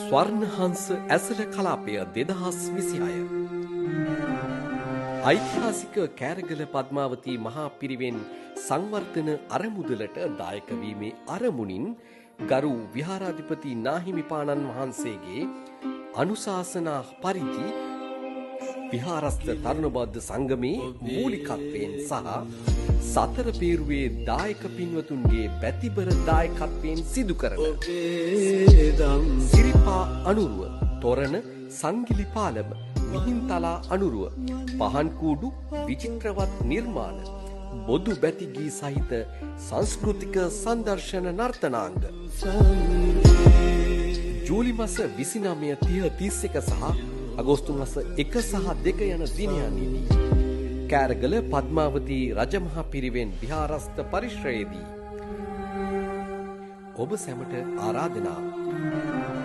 ස්වර්ණහංස ඇසළ කලාපය 2026 ඓතිහාසික කෑරගල පද්මාවතී මහා පිරිවෙන් සංවර්ධන අරමුදලට දායක වීමේ අරමුණින් ගරු විහාරාධිපති නාහිමිපාණන් වහන්සේගේ අනුශාසනා පරිදි විහාරස්ථ තරුණ බෞද්ධ සංගමේ මූලිකත්වයෙන් සහ සතර පේරුවේ දායක පින්වතුන්ගේ බැතිබර දායකත්වයෙන් සිදු කරන සිරිපා අනුරුව, තොරණ, සංගිලි පාලම, මිහින්තලා අනුරුව, පහන් කූඩු, විචිත්‍රවත් නිර්මාණ, බොදු බැතිගී සහිත සංස්කෘතික සංදර්ශන නර්තනාංග ජූලි මාස 29, 30, 31 සහ අගෝස්තු මාස 1 සහ 2 යන දිනයන්හිදී කෑරගල පද්මාවතී රජමහා පිරිවෙන් විහාරස්ථ පරිශ්‍රයේදී ඔබ සැමට ආරාධනා.